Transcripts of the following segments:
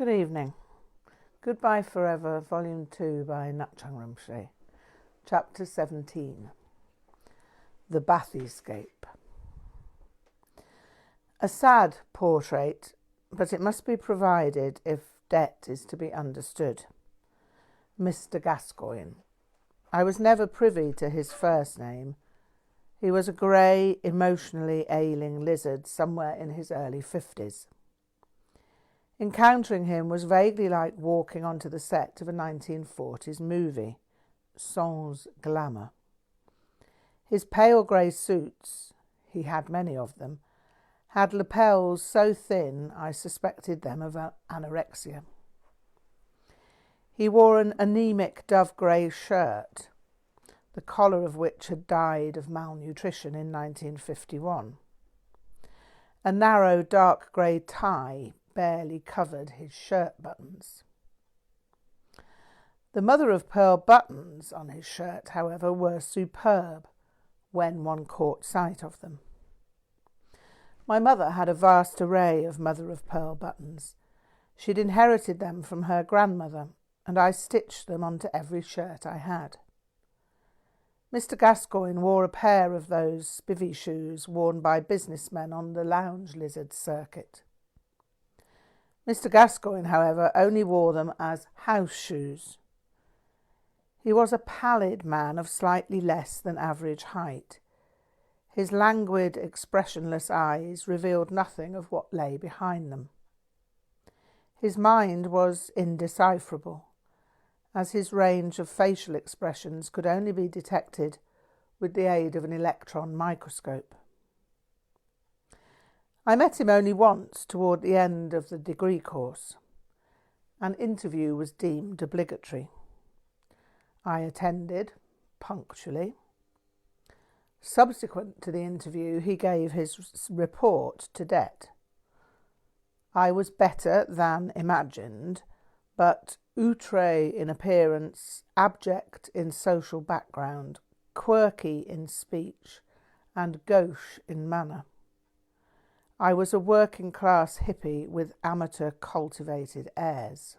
Good evening. Goodbye Forever, Volume 2 by Ngak'chang RInpoche. Chapter 17. The Bathyscape. A sad portrait, but it must be provided if debt is to be understood. Mr. Gascoigne. I was never privy to his first name. He was a grey, emotionally ailing lizard somewhere in his early 50s. Encountering him was vaguely like walking onto the set of a 1940s movie, sans glamour. His pale grey suits, he had many of them, had lapels so thin I suspected them of anorexia. He wore an anemic dove-grey shirt, the collar of which had died of malnutrition in 1951. A narrow dark grey tie barely covered his shirt buttons. The mother-of-pearl buttons on his shirt, however, were superb when one caught sight of them. My mother had a vast array of mother-of-pearl buttons. She'd inherited them from her grandmother, and I stitched them onto every shirt I had. Mr. Gascoigne wore a pair of those spivvy shoes worn by businessmen on the lounge lizard circuit. Mr. Gascoigne, however, only wore them as house shoes. He was a pallid man of slightly less than average height. His languid, expressionless eyes revealed nothing of what lay behind them. His mind was indecipherable, as his range of facial expressions could only be detected with the aid of an electron microscope. I met him only once toward the end of the degree course. An interview was deemed obligatory. I attended, punctually. Subsequent to the interview, he gave his report to debt. I was better than imagined, but outré in appearance, abject in social background, quirky in speech, and gauche in manner. I was a working-class hippie with amateur cultivated airs.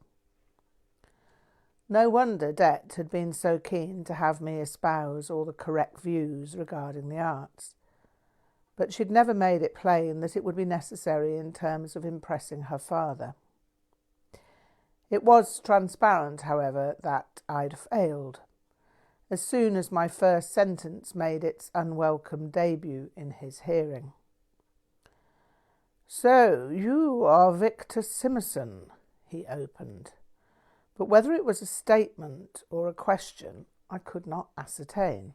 No wonder Det had been so keen to have me espouse all the correct views regarding the arts, but she'd never made it plain that it would be necessary in terms of impressing her father. It was transparent, however, that I'd failed, as soon as my first sentence made its unwelcome debut in his hearing. "So, you are Victor Simmerson," he opened, but whether it was a statement or a question I could not ascertain.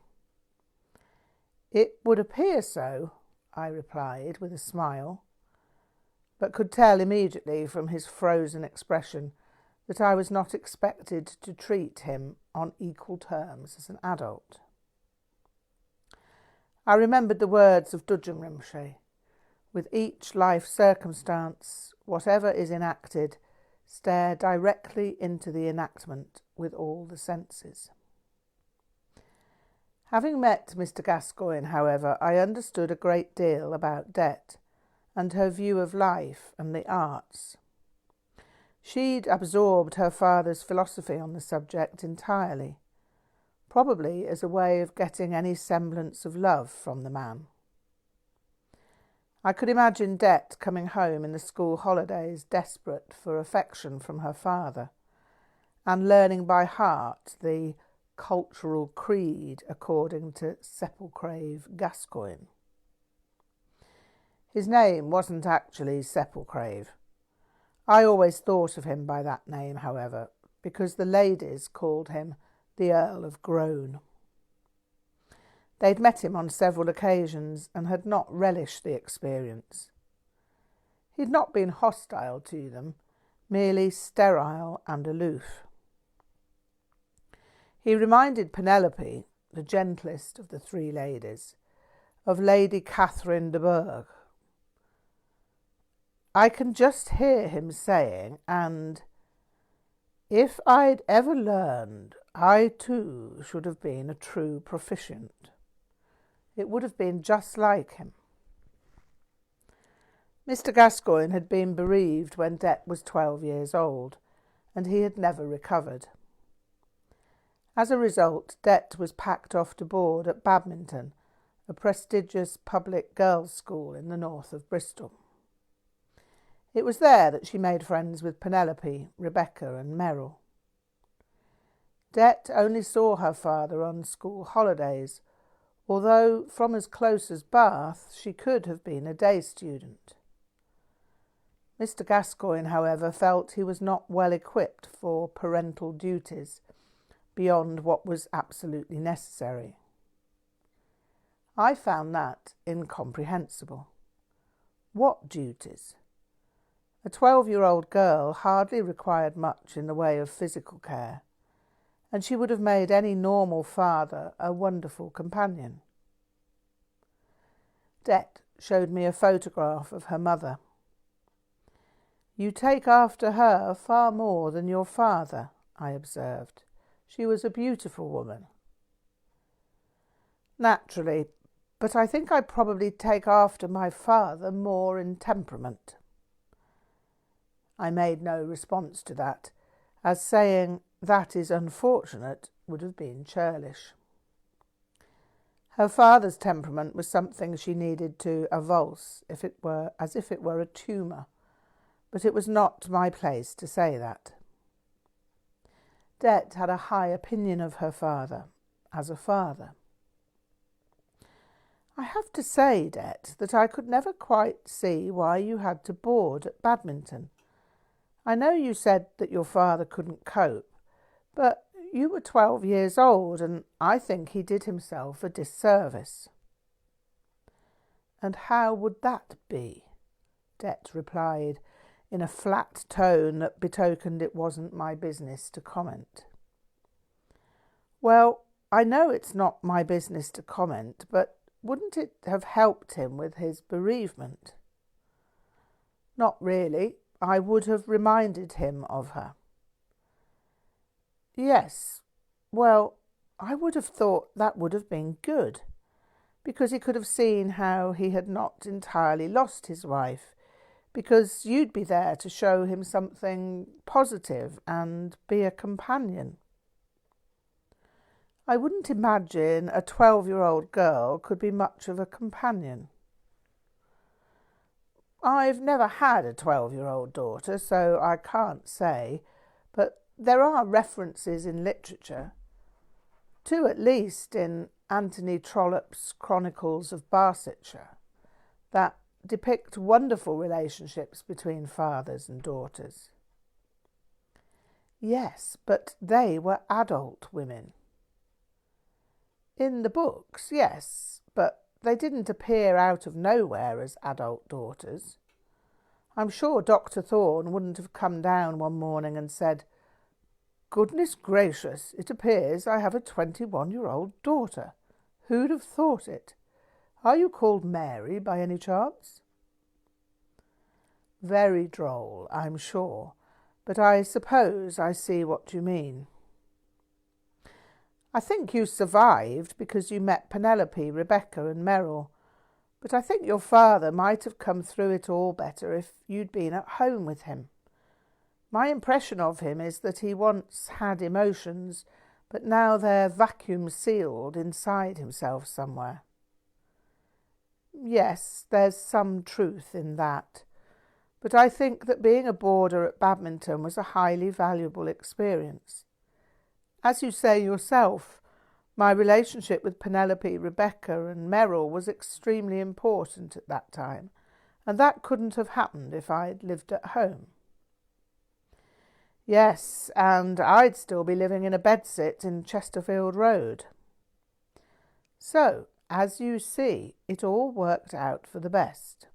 "It would appear so," I replied with a smile, but could tell immediately from his frozen expression that I was not expected to treat him on equal terms as an adult. I remembered the words of Düd'jom Rinpoche. With each life circumstance, whatever is enacted, stare directly into the enactment with all the senses. Having met Mr. Gascoigne, however, I understood a great deal about Det and her view of life and the arts. She'd absorbed her father's philosophy on the subject entirely, probably as a way of getting any semblance of love from the man. I could imagine Det coming home in the school holidays desperate for affection from her father and learning by heart the cultural creed according to Sepulcrave Gascoigne. His name wasn't actually Sepulcrave. I always thought of him by that name, however, because the ladies called him the Earl of Groan. They'd met him on several occasions and had not relished the experience. He'd not been hostile to them, merely sterile and aloof. He reminded Penelope, the gentlest of the three ladies, of Lady Catherine de Bourgh. I can just hear him saying, and if I'd ever learned, I too should have been a true proficient. It would have been just like him. Mr. Gascoigne had been bereaved when Det was 12 years old, and he had never recovered. As a result, Det was packed off to board at Badminton, a prestigious public girls' school in the north of Bristol. It was there that she made friends with Penelope, Rebecca and Merrill. Det only saw her father on school holidays, although from as close as Bath she could have been a day student. Mr. Gascoigne, however, felt he was not well equipped for parental duties beyond what was absolutely necessary. I found that incomprehensible. What duties? A 12-year-old girl hardly required much in the way of physical care, and she would have made any normal father a wonderful companion. Det showed me a photograph of her mother. "You take after her far more than your father," I observed. "She was a beautiful woman." "Naturally, but I think I probably take after my father more in temperament." I made no response to that, as saying "that is unfortunate" would have been churlish. Her father's temperament was something she needed to avulse, as if it were a tumour, but it was not my place to say that. Det had a high opinion of her father, as a father. "I have to say, Det, that I could never quite see why you had to board at Badminton. I know you said that your father couldn't cope, but you were 12 years old, and I think he did himself a disservice." "And how would that be?" Det replied, in a flat tone that betokened it wasn't my business to comment. "Well, I know it's not my business to comment, but wouldn't it have helped him with his bereavement?" "Not really. I would have reminded him of her." "Yes. Well, I would have thought that would have been good, because he could have seen how he had not entirely lost his wife, because you'd be there to show him something positive and be a companion." "I wouldn't imagine a 12-year-old girl could be much of a companion." "I've never had a 12-year-old daughter, so I can't say, but there are references in literature, two at least in Anthony Trollope's Chronicles of Barsetshire, that depict wonderful relationships between fathers and daughters." "Yes, but they were adult women." "In the books, yes, but they didn't appear out of nowhere as adult daughters. I'm sure Dr. Thorne wouldn't have come down one morning and said, 'Goodness gracious, it appears I have a 21-year-old daughter. Who'd have thought it? Are you called Mary by any chance?'" "Very droll, I'm sure, but I suppose I see what you mean." "I think you survived because you met Penelope, Rebecca and Merrill, but I think your father might have come through it all better if you'd been at home with him. My impression of him is that he once had emotions, but now they're vacuum-sealed inside himself somewhere." "Yes, there's some truth in that, but I think that being a boarder at Badminton was a highly valuable experience. As you say yourself, my relationship with Penelope, Rebecca and Merrill was extremely important at that time, and that couldn't have happened if I'd lived at home." "Yes, and I'd still be living in a bedsit in Chesterfield Road." "So, as you see, it all worked out for the best."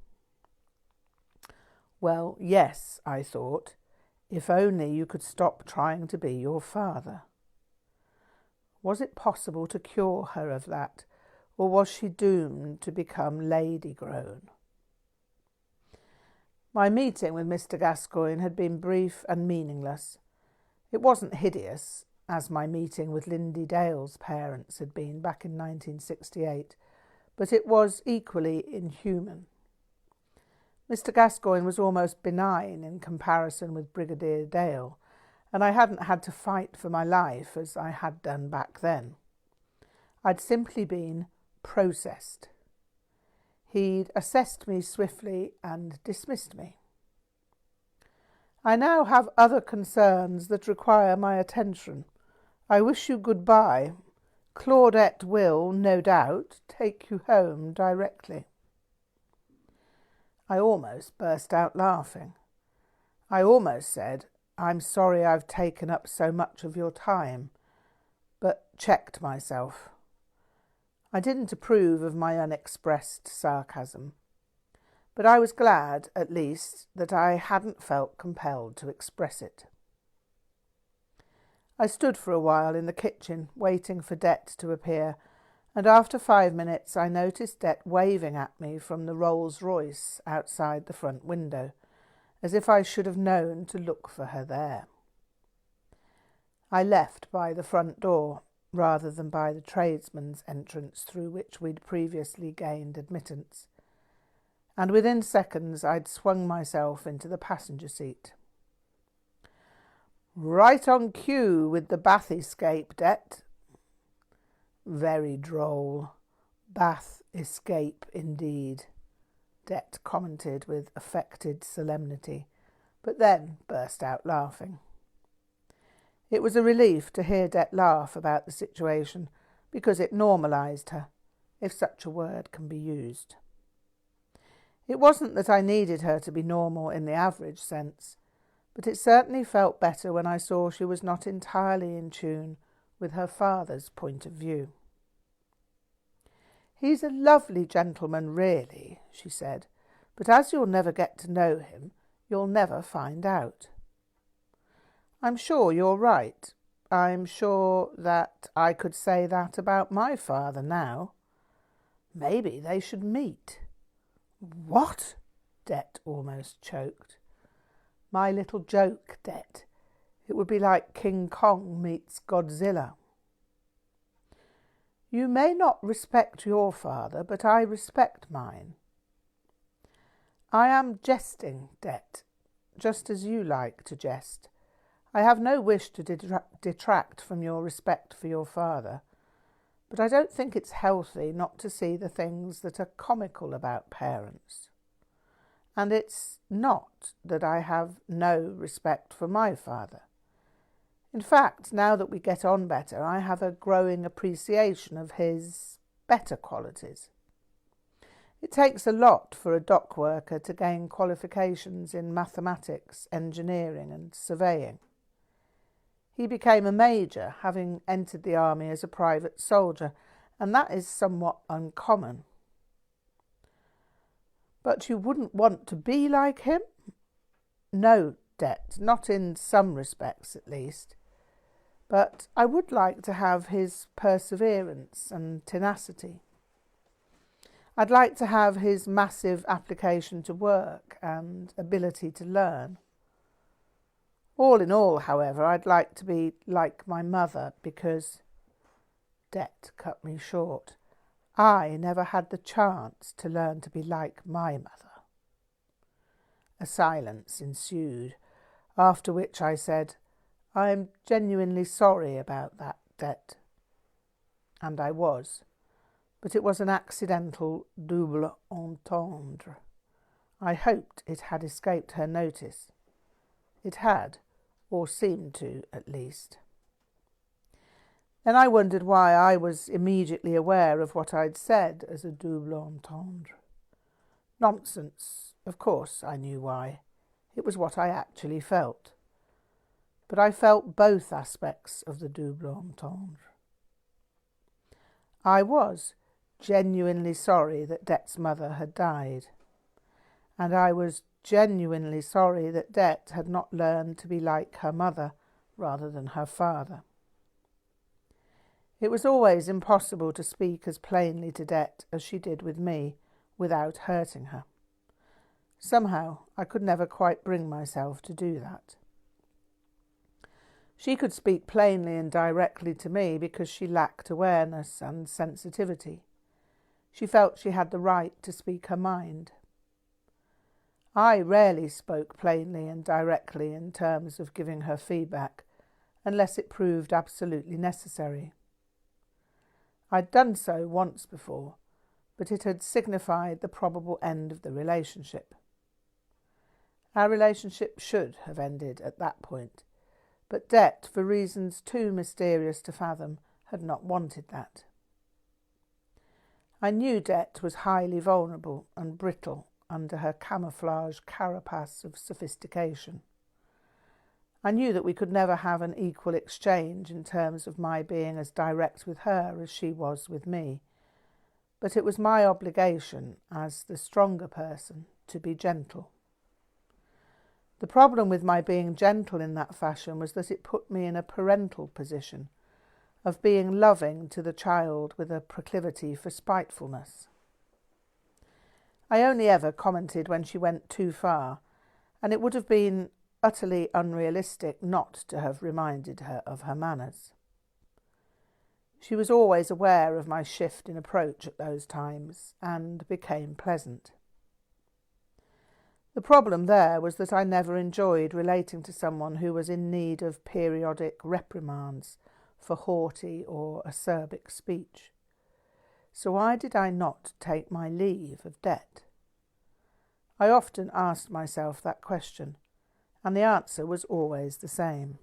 Well, yes, I thought, if only you could stop trying to be your father. Was it possible to cure her of that, or was she doomed to become lady-grown? My meeting with Mr. Gascoigne had been brief and meaningless. It wasn't hideous, as my meeting with Lindy Dale's parents had been back in 1968, but it was equally inhuman. Mr. Gascoigne was almost benign in comparison with Brigadier Dale, and I hadn't had to fight for my life as I had done back then. I'd simply been processed. He'd assessed me swiftly and dismissed me. I now have other concerns that require my attention. I wish you goodbye. Claudette will, no doubt, take you home directly. I almost burst out laughing. I almost said, I'm sorry I've taken up so much of your time, but checked myself. I didn't approve of my unexpressed sarcasm, but I was glad, at least, that I hadn't felt compelled to express it. I stood for a while in the kitchen, waiting for Det to appear, and after 5 minutes I noticed Det waving at me from the Rolls-Royce outside the front window, as if I should have known to look for her there. I left by the front door, rather than by the tradesman's entrance through which we'd previously gained admittance, and within seconds I'd swung myself into the passenger seat. Right on cue with the bath escape, Det. Very droll. Bath escape indeed, Det commented with affected solemnity, but then burst out laughing. It was a relief to hear Det laugh about the situation, because it normalised her, if such a word can be used. It wasn't that I needed her to be normal in the average sense, but it certainly felt better when I saw she was not entirely in tune with her father's point of view. He's a lovely gentleman, really, she said, but as you'll never get to know him, you'll never find out. I'm sure you're right. I'm sure that I could say that about my father now. Maybe they should meet. What? Det almost choked. My little joke, Det. It would be like King Kong meets Godzilla. You may not respect your father, but I respect mine. I am jesting, Det, just as you like to jest. I have no wish to detract from your respect for your father, but I don't think it's healthy not to see the things that are comical about parents. And it's not that I have no respect for my father. In fact, now that we get on better, I have a growing appreciation of his better qualities. It takes a lot for a dock worker to gain qualifications in mathematics, engineering and surveying. He became a major, having entered the army as a private soldier, and that is somewhat uncommon. But you wouldn't want to be like him? No, Det, not in some respects at least. But I would like to have his perseverance and tenacity. I'd like to have his massive application to work and ability to learn. All in all, however, I'd like to be like my mother because... Det cut me short. I never had the chance to learn to be like my mother. A silence ensued, after which I said, I'm genuinely sorry about that, Det. And I was, but it was an accidental double entendre. I hoped it had escaped her notice. It had, or seemed to, at least. Then I wondered why I was immediately aware of what I'd said as a double entendre. Nonsense. Of course I knew why. It was what I actually felt. But I felt both aspects of the double entendre. I was genuinely sorry that Det's mother had died, and I was genuinely sorry that Det had not learned to be like her mother rather than her father. It was always impossible to speak as plainly to Det as she did with me without hurting her. Somehow I could never quite bring myself to do that. She could speak plainly and directly to me because she lacked awareness and sensitivity. She felt she had the right to speak her mind. I rarely spoke plainly and directly in terms of giving her feedback, unless it proved absolutely necessary. I'd done so once before, but it had signified the probable end of the relationship. Our relationship should have ended at that point, but Det, for reasons too mysterious to fathom, had not wanted that. I knew Det was highly vulnerable and brittle under her camouflage carapace of sophistication. I knew that we could never have an equal exchange in terms of my being as direct with her as she was with me, but it was my obligation, as the stronger person, to be gentle. The problem with my being gentle in that fashion was that it put me in a parental position of being loving to the child with a proclivity for spitefulness. I only ever commented when she went too far, and it would have been utterly unrealistic not to have reminded her of her manners. She was always aware of my shift in approach at those times, and became pleasant. The problem there was that I never enjoyed relating to someone who was in need of periodic reprimands for haughty or acerbic speech. So why did I not take my leave of Det? I often asked myself that question, and the answer was always the same.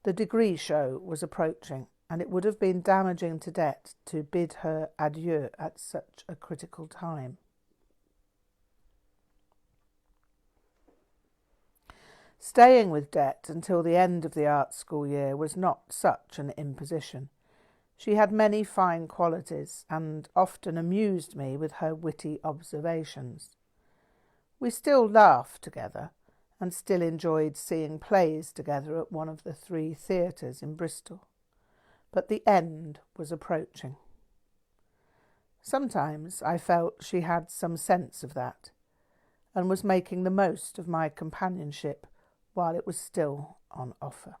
The degree show was approaching, and it would have been damaging to Det to bid her adieu at such a critical time. Staying with Det until the end of the art school year was not such an imposition. She had many fine qualities and often amused me with her witty observations. We still laughed together and still enjoyed seeing plays together at one of the 3 theatres in Bristol. But the end was approaching. Sometimes I felt she had some sense of that and was making the most of my companionship while it was still on offer.